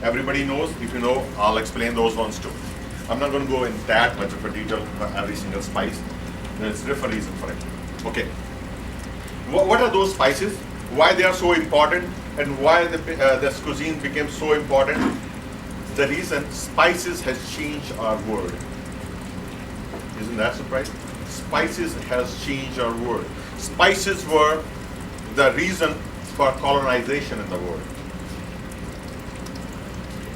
Everybody knows. If you know, I'll explain those ones too. I'm not going to go in that much of a detail for every single spice. There's a different reason for it. Okay. What are those spices? Why they are so important, and why this cuisine became so important? The reason spices has changed our world. Isn't that surprising? Spices has changed our world. Spices were the reason for colonization in the world.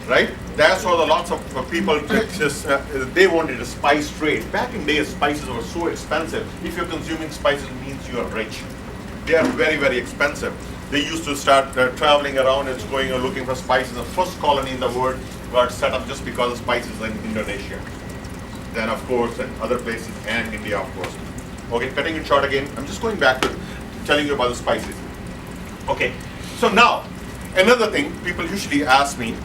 Right? That's why lots of people just, they wanted a spice trade. Back in days, spices were so expensive. If you're consuming spices, it means you are rich. They are very, very expensive. They used to start traveling around and going and looking for spices. The first colony in the world got set up just because of spices in Indonesia. Then, of course, in other places, and India, of course. Okay, cutting it short again. I'm just going back to telling you about the spices. Okay, so now, another thing people usually ask me,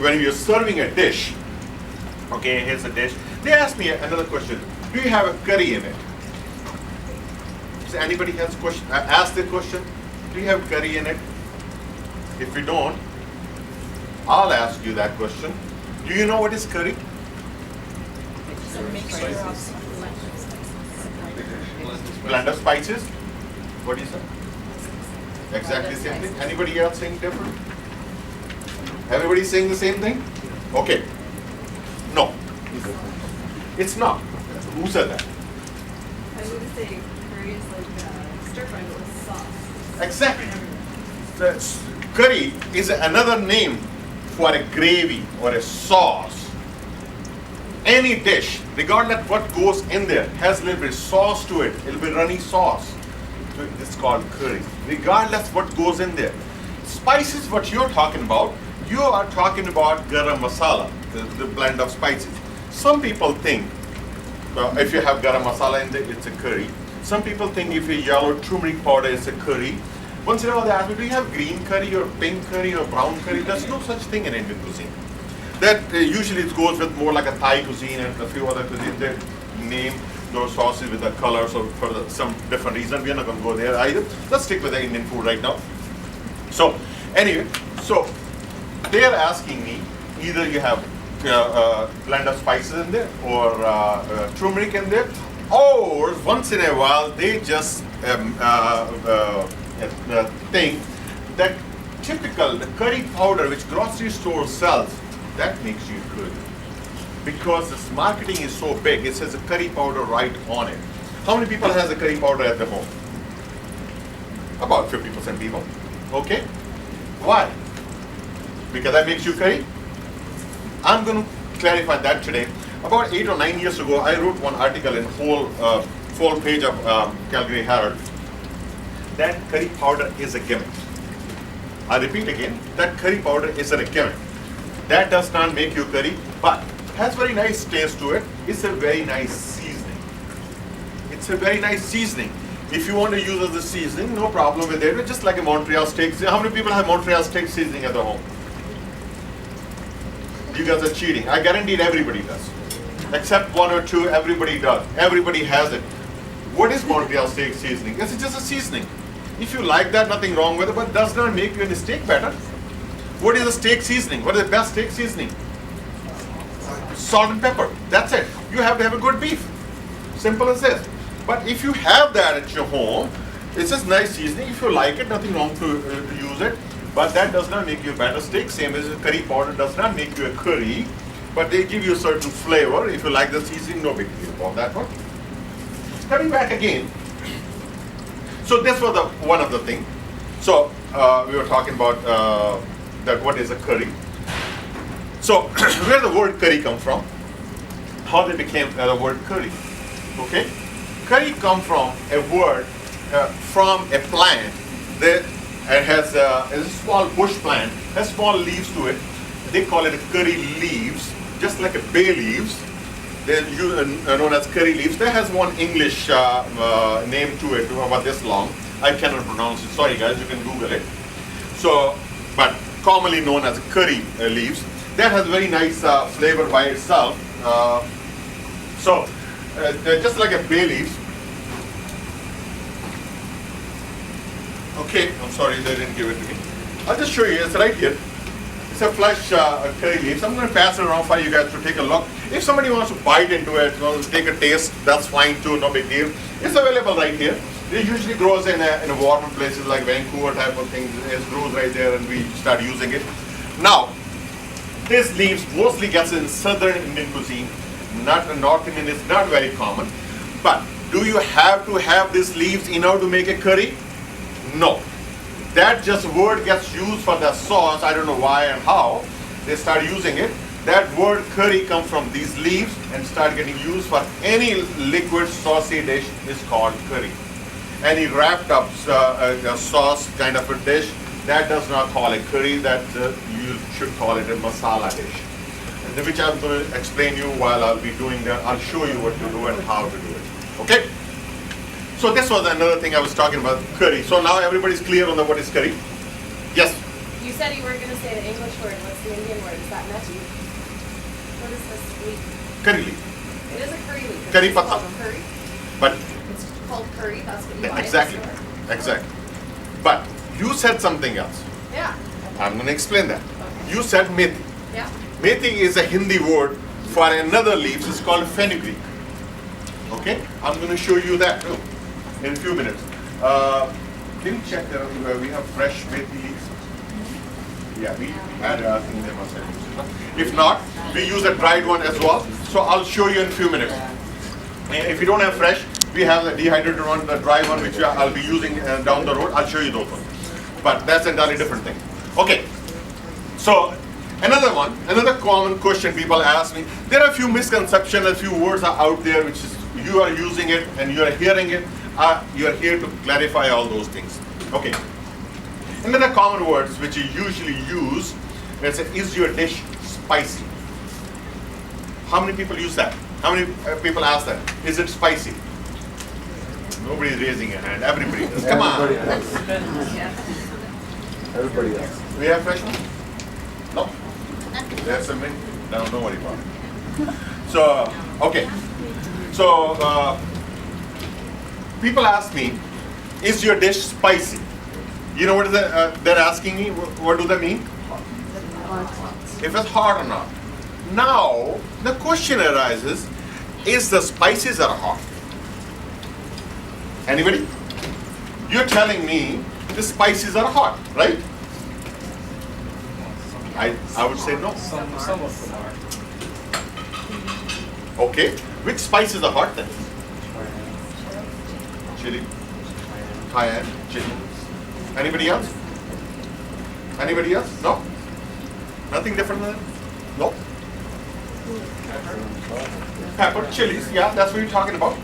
when you're serving a dish, okay, here's a dish, they ask me another question. Do you have a curry in it? So anybody has a question? Ask the question, do you have curry in it? If you don't, I'll ask you that question. Do you know what is curry? It's a mixture of Blend of spices? What is it? Exactly the same thing. Anybody else saying different? Everybody saying the same thing? Okay. No. It's not. Who said that? I would say curry is like stir fry with sauce. Exactly. Curry is another name for a gravy or a sauce. Any dish, regardless of what goes in there, has a little bit of sauce to it. It'll be runny sauce. So it's called curry. Regardless of what goes in there. Spices, what you're talking about, you are talking about garam masala, the blend of spices. Some people think, well, if you have garam masala in there, it's a curry. Some people think if you yellow turmeric powder is a curry. Once in a while they ask me, do you have green curry or pink curry or brown curry? There's no such thing in Indian cuisine. That usually it goes with more like a Thai cuisine and a few other cuisines. They name those sauces with the colors or for some different reason. We're not going to go there either. Let's stick with the Indian food right now. So anyway, so they're asking me, either you have blend of spices in there or turmeric in there, or once in a while they just think that typical the curry powder which grocery store sells, that makes you good. Because this marketing is so big, it says a curry powder right on it. How many people has a curry powder at the home? About 50% people. Okay? Why? Because that makes you curry? I'm going to clarify that today. About 8 or 9 years ago, I wrote one article in full page of Calgary Herald that curry powder is a gimmick. I repeat again, that curry powder is a gimmick. That does not make you curry, but has very nice taste to it. It's a very nice seasoning. It's a very nice seasoning. If you want to use as a seasoning, no problem with it. It's just like a Montreal steak. How many people have Montreal steak seasoning at the home? You guys are cheating. I guarantee everybody does. Except one or two, everybody does. Everybody has it. What is Montreal steak seasoning? It's just a seasoning. If you like that, nothing wrong with it, but it does not make your steak better. What is a steak seasoning? What is the best steak seasoning? Salt and pepper. That's it. You have to have a good beef. Simple as this. But if you have that at your home, it's just nice seasoning. If you like it, nothing wrong to use it. But that does not make you a better steak. Same as a curry powder does not make you a curry. But they give you a certain flavor. If you like the seasoning, no big deal about that one. Coming back again. So this was one of the things. So we were talking about that what is a curry. So where the word curry come from? How they became the word curry? Okay, curry come from a word from a plant that has a small bush plant, has small leaves to it. They call it curry leaves, just like a bay leaves. They're known as curry leaves. That has one English name to it, about this long. I cannot pronounce it. Sorry guys, you can Google it. So, but commonly known as curry leaves. That has very nice flavor by itself. They're just like a bay leaves. Okay, I'm sorry they didn't give it to me. I'll just show you. It's right here. It's a fresh curry leaves. I'm going to pass it around for you guys to take a look. If somebody wants to bite into it, take a taste, that's fine too, no big deal. It's available right here. It usually grows in a warmer places like Vancouver type of things. It grows right there and we start using it. Now, these leaves mostly gets in southern Indian cuisine. Not in North Indian, it's not very common. But do you have to have these leaves in order to make a curry? No. That just word gets used for the sauce. I don't know why and how they start using it. That word curry comes from these leaves and start getting used for any liquid saucy dish is called curry. Any wrapped up sauce kind of a dish, that does not call it curry, that you should call it a masala dish. And which I'm going to explain you while I'll be doing that. I'll show you what to do and how to do it. Okay? So this was another thing I was talking about, curry. So now everybody's clear on what is curry? Yes? You said you weren't going to say the English word. What's the Indian word? Is that methi? What is this leaf? Curry leaf. It is a curry leaf. Curry It's pata. called curry. But It's called curry. That's what you buy exactly, at the store. exactly. But you said something else. Yeah. I'm going to explain that. Okay. You said methi. Yeah. Methi is a Hindi word for another leaf. It's called fenugreek. Okay? I'm going to show you that too in a few minutes. Can you check that we have fresh methi leaves? Yeah, we had I think they must have used it. If not, we use a dried one as well. So I'll show you in a few minutes. And if you don't have fresh, we have the dehydrated one, the dry one, which I'll be using down the road. I'll show you those ones. But that's an entirely different thing. Okay. So another common question people ask me, there are a few misconceptions, a few words are out there which is you are using it and you are hearing it. You are here to clarify all those things. Okay. Another common words which you usually use is your dish spicy? How many people use that? How many people ask that? Is it spicy? Nobody is raising a hand. Everybody does. Come on. Everybody else. We have fresh one? No? There's some mint? No, nobody bought it. So, okay. So, people ask me, is your dish spicy? You know what is they're asking me? What do they mean? If it's hot or not. Now, the question arises, is the spices are hot? Anybody? You're telling me the spices are hot, right? I would say no. Some of them are. Okay. Which spices are hot then? Chili, cayenne, chili. Anybody else? Anybody else? No? Nothing different than that? No? Pepper, chilies, yeah, that's what you're talking about.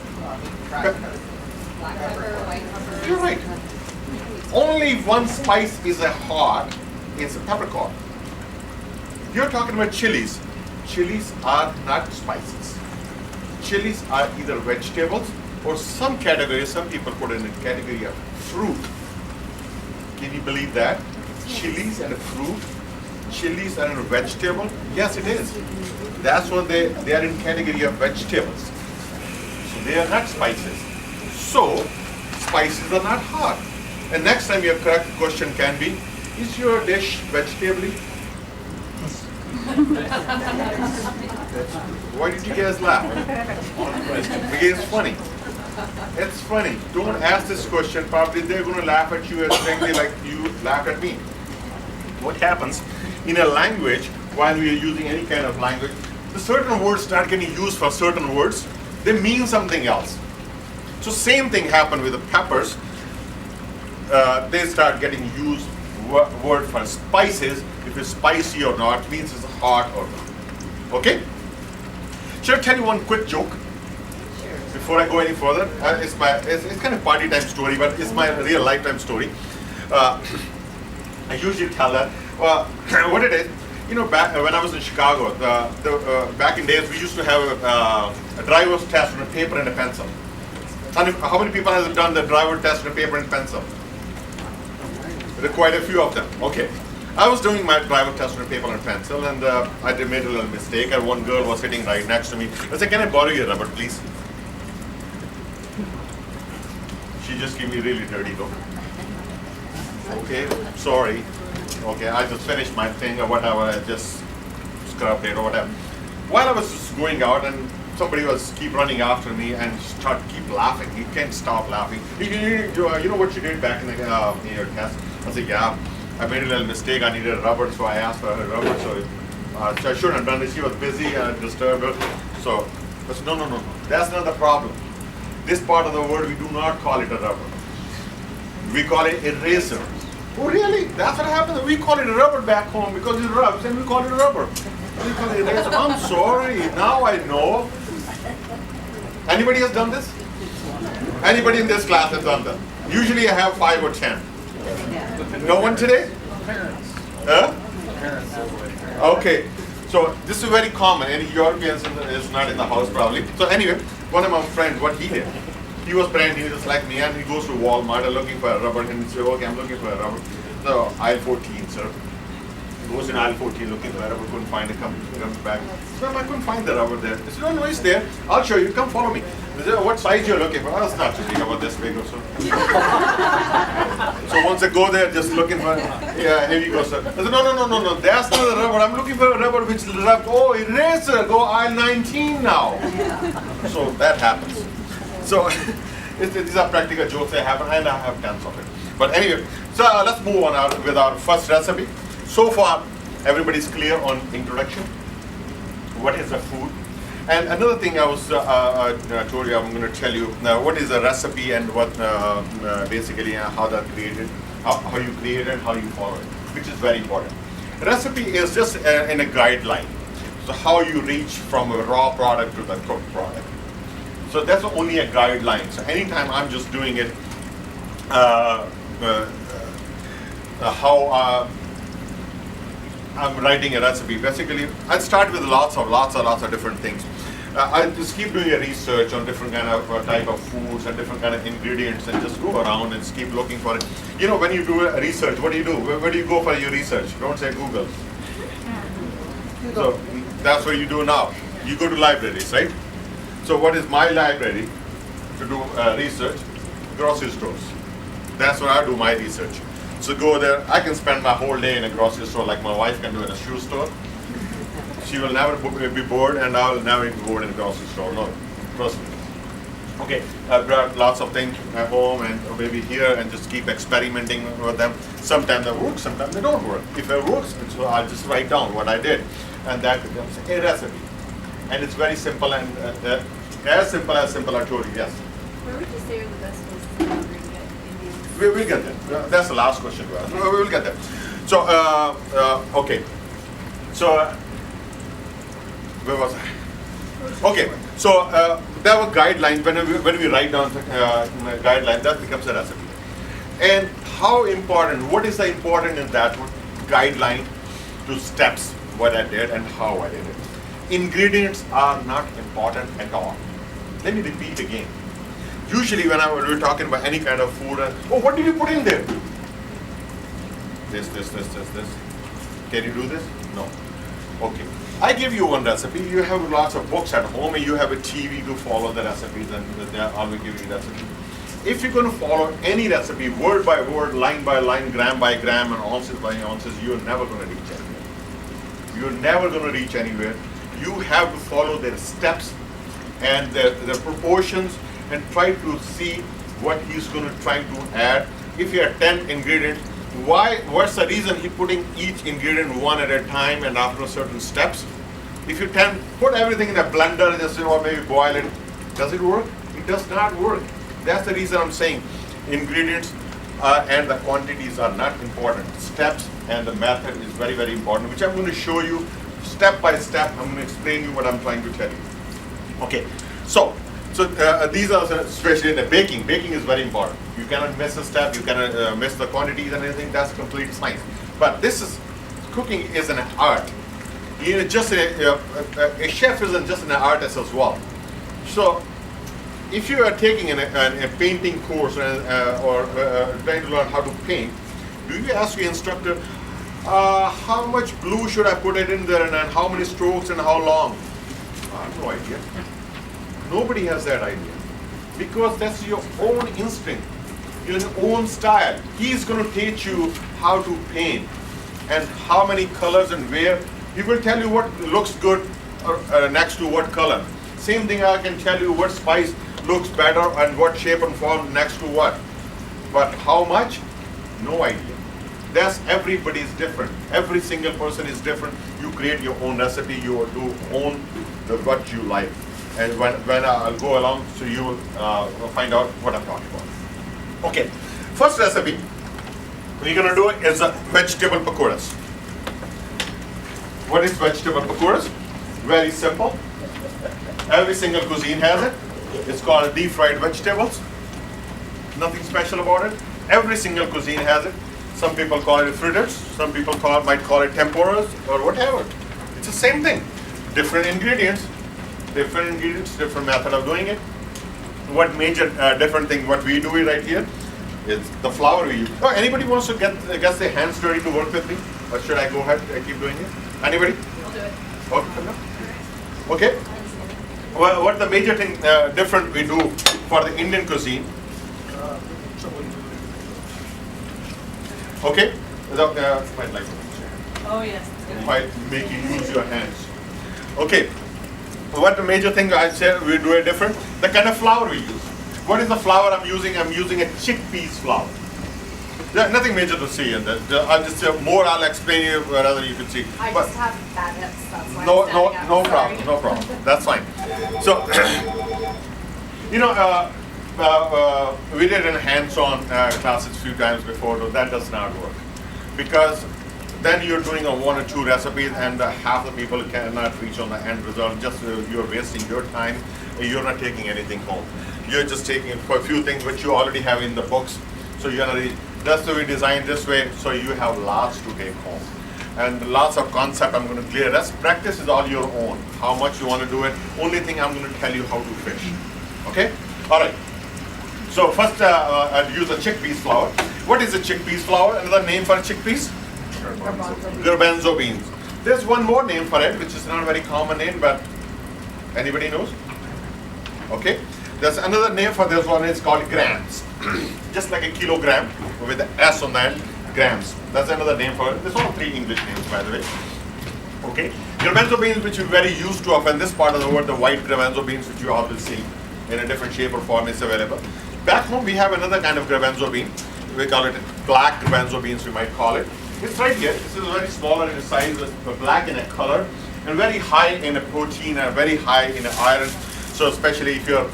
Black pepper, white pepper. You're right. Only one spice is a hot, it's a peppercorn. You're talking about chilies. Chilies are not spices. Chilies are either vegetables or some category, some people put it in a category of fruit. Can you believe that? Chilies and fruit? Chilies are a vegetable? Yes, it is. That's what they are in category of vegetables. So they are not spices. So, spices are not hot. And next time your correct question can be, is your dish vegetable? Why did you guys laugh? Because it's funny. It's funny. Don't ask this question. Probably they're going to laugh at you as frankly like you laugh at me. What happens in a language, while we are using any kind of language, the certain words start getting used for certain words. They mean something else. So same thing happened with the peppers. They start getting used word for spices. If it's spicy or not, means it's hot or not. Okay? Should I tell you one quick joke before I go any further? It's kind of party time story, but it's my real lifetime story. I usually tell that. What it is, you know, back when I was in Chicago, back in days we used to have a driver's test on a paper and a pencil. And how many people have done the driver's test on a paper and pencil? There are quite a few of them. Okay. I was doing my driver test on a paper and pencil, and I made a little mistake, and one girl was sitting right next to me. I said, "Can I borrow your rubber, please?" She just gave me a really dirty look. Okay, sorry. Okay, I just finished my thing or whatever. I just scrubbed it or whatever. While I was just going out and somebody was keep running after me and keep laughing. He can't stop laughing. You know what you did back in your test? I said, yeah, I made a little mistake. I needed a rubber, so I asked for a rubber. So I shouldn't have done it. She was busy and I disturbed her. So I said, no. That's not the problem. This part of the world, we do not call it a rubber. We call it eraser. Oh, really? That's what happens. We call it a rubber back home because it rubs, and we call it a rubber. We call it eraser. I'm sorry. Now I know. Anybody has done this? Anybody in this class has done that? Usually I have 5 or 10. No one today? Huh? Okay. So this is very common. Any Europeans is not in the house probably. So anyway, one of my friends, what he did, he was brand new just like me, and he goes to Walmart looking for a rubber, and he says, okay, I'm looking for a rubber. So aisle 14, sir. He goes in aisle 14 looking for a rubber, couldn't find it, comes back. So I couldn't find the rubber there. He said, no, it's there. I'll show you. Come follow me. He said, what size you're looking for? Oh, it's not too big, about this big or so. So once I go there, just looking for, yeah, here you go, sir. I said, no, that's not the rubber. I'm looking for a rubber which rubber. Oh, eraser, go aisle 19 now. So that happens. So these are practical jokes that happen, and I have tons of it. But anyway, so let's move on with our first recipe. So far, everybody's clear on introduction. What is the food? And another thing I was told you, I'm going to tell you now what is a recipe and what basically how that created, how you create it, how you follow it, which is very important. Recipe is just in a guideline. So how you reach from a raw product to the cooked product. So that's only a guideline. So anytime I'm just doing it, how I'm writing a recipe. Basically, I start with lots of different things. I just keep doing a research on different kind of type of foods and different kind of ingredients, and just go around and keep looking for it. You know, when you do a research, what do you do? Where do you go for your research? Don't say Google. So that's what you do now. You go to libraries, right? So what is my library to do research? Grocery stores. That's where I do my research. So go there. I can spend my whole day in a grocery store like my wife can do in a shoe store. She will never be bored, and I will never be bored in a grocery store. No, trust me. Okay, I brought lots of things at home and maybe here, and just keep experimenting with them. Sometimes they work, sometimes they don't work. If it works, so I'll just write down what I did, and that becomes a recipe. And it's very simple, and as simple I told you. Yes. Where would you say are the best places to get Indians? We'll get there. That's the last question to ask. We will get there. So, okay. So, where was I? Okay. So, there were guidelines. When we write down guideline, that becomes a recipe. And how important, what is the important in that guideline to steps, what I did and how I did it. Ingredients are not important at all. Let me repeat again. Usually when we're talking about any kind of food, what did you put in there? This. Can you do this? No. Okay. I give you one recipe. You have lots of books at home, and you have a TV to follow the recipes, and I will give you the recipe. If you're going to follow any recipe, word by word, line by line, gram by gram, and ounces by ounces, you're never going to reach anywhere. You're never going to reach anywhere. You have to follow their steps and their proportions, and try to see what he's going to try to add. If you have 10 ingredients, what's the reason he's putting each ingredient one at a time and after certain steps? If you put everything in a blender and just maybe boil it, does it work? It does not work. That's the reason I'm saying ingredients and the quantities are not important. Steps and the method is very, very important, which I'm going to show you step by step. I'm going to explain you what I'm trying to tell you. Okay, so these are especially in the baking. Baking is very important. You cannot miss a step. You cannot miss the quantities and anything. That's complete science. But cooking is an art. Just a chef isn't just an artist as well. So if you are taking a painting course or trying to learn how to paint, do you ask your instructor, how much glue should I put it in there, and how many strokes and how long? I have no idea. Nobody has that idea, because that's your own instinct, your own style. He's going to teach you how to paint. and how many colors and where. He will tell you what looks good next to what color. Same thing, I can tell you what spice looks better and what shape and form next to what. But how much? No idea. That's everybody's different. Every single person is different. You create your own recipe. You do own what you like. And when I'll go along, so you will find out what I'm talking about. Okay, first recipe we're gonna do is vegetable pakoras. What is vegetable pakoras? Very simple. Every single cuisine has it. It's called deep fried vegetables. Nothing special about it. Every single cuisine has it. Some people call it fritters. Some people might call it tempuras or whatever. It's the same thing. Different ingredients, different method of doing it. What major different thing? What we do it right here is the flour we use. Oh, anybody wants to get their hands dirty to work with me, or should I go ahead and keep doing it? Anybody? I'll do it. Okay. Well, what the major thing different we do for the Indian cuisine? Okay. Quite like Oh yes. by making you use your hands. Okay. What the major thing I said we do it different? The kind of flour we use. What is the flour I'm using? I'm using a chickpeas flour. There's nothing major to see in that. I'll just I'll explain you rather you can see. I But just have bad hips, that's why no, I'm no, standing up. no Sorry. problem, no problem. That's fine. So, we did in hands-on classes a few times before. No, that does not work because then you're doing a one or two recipes, and half the people cannot reach on the end result. Just you're wasting your time. You're not taking anything home. You're just taking for a few things which you already have in the books. So you're gonna. That's why we designed this way, so you have lots to take home. And lots of concept I'm going to clear. Rest practice is all your own. How much you want to do it. Only thing I'm going to tell you how to fish. Okay? All right. So first I'll use a chickpeas flour. What is a chickpeas flour? Another name for chickpeas? Garbanzo beans. There's one more name for it, which is not a very common name, but anybody knows? Okay? There's another name for this one. It's called grams. Just like a kilogram with the S on the end. Grams. That's another name for it. There's all three English names, by the way. Okay. Garbanzo beans, which you're very used to of in this part of the world, the white garbanzo beans, which you all will see in a different shape or form is available. Back home, we have another kind of garbanzo bean. We call it black garbanzo beans, we might call it. It's right here. This is very smaller in size, but black in a color, and very high in a protein and very high in iron. So especially if you're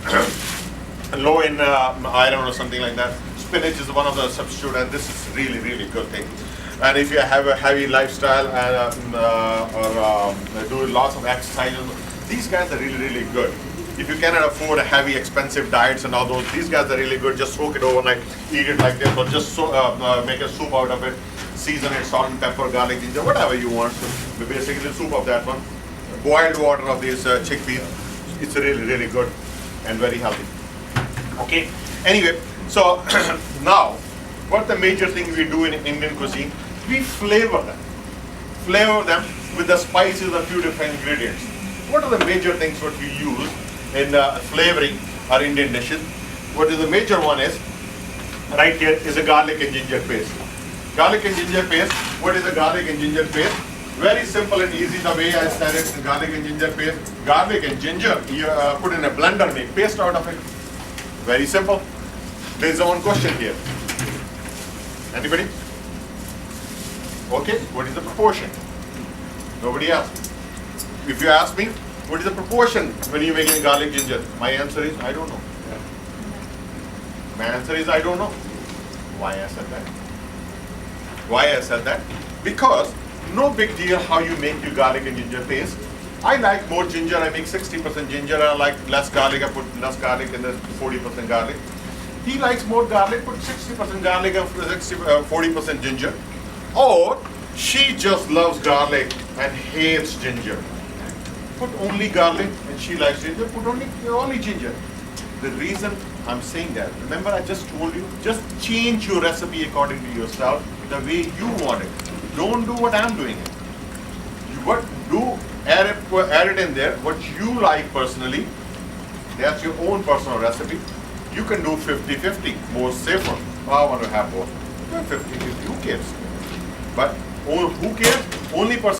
low in iron or something like that, spinach is one of the substitute, and this is really, really good thing. And if you have a heavy lifestyle and do lots of exercise, these guys are really, really good. If you cannot afford a heavy, expensive diets and all those, these guys are really good. Just soak it overnight, eat it like this, or just make a soup out of it, season it, salt and pepper, garlic, ginger, whatever you want. So basically, the soup of that one, boiled water of these chickpeas. It's really, really good and very healthy. Okay. Anyway, so now, what the major thing we do in Indian cuisine? We flavor them. Flavor them with the spices of few different ingredients. What are the major things what we use in flavoring our Indian dishes? What is the major one is, right here is a garlic and ginger paste. Garlic and ginger paste. What is a garlic and ginger paste? Very simple and easy the way I said it. Garlic and ginger paste. Garlic and ginger, you put in a blender, make paste out of it. Very simple. There is one question here. Anybody? Okay, what is the proportion? Nobody asked. If you ask me, what is the proportion when you're making garlic ginger? My answer is, I don't know. My answer is, I don't know. Why I said that? Why I said that? Because no big deal how you make your garlic and ginger paste. I like more ginger, I make 60% ginger. I like less garlic, I put less garlic and then 40% garlic. He likes more garlic, put 60% garlic and 40% ginger. Or she just loves garlic and hates ginger. Put only garlic and she likes ginger, put only ginger. The reason I'm saying that, remember I just told you, just change your recipe according to yourself, the way you want it. Don't do what I'm doing it. Add it in there, what you like personally. That's your own personal recipe. You can do 50-50, more safer. I want to have more. 50-50, who cares? But Who cares? Only person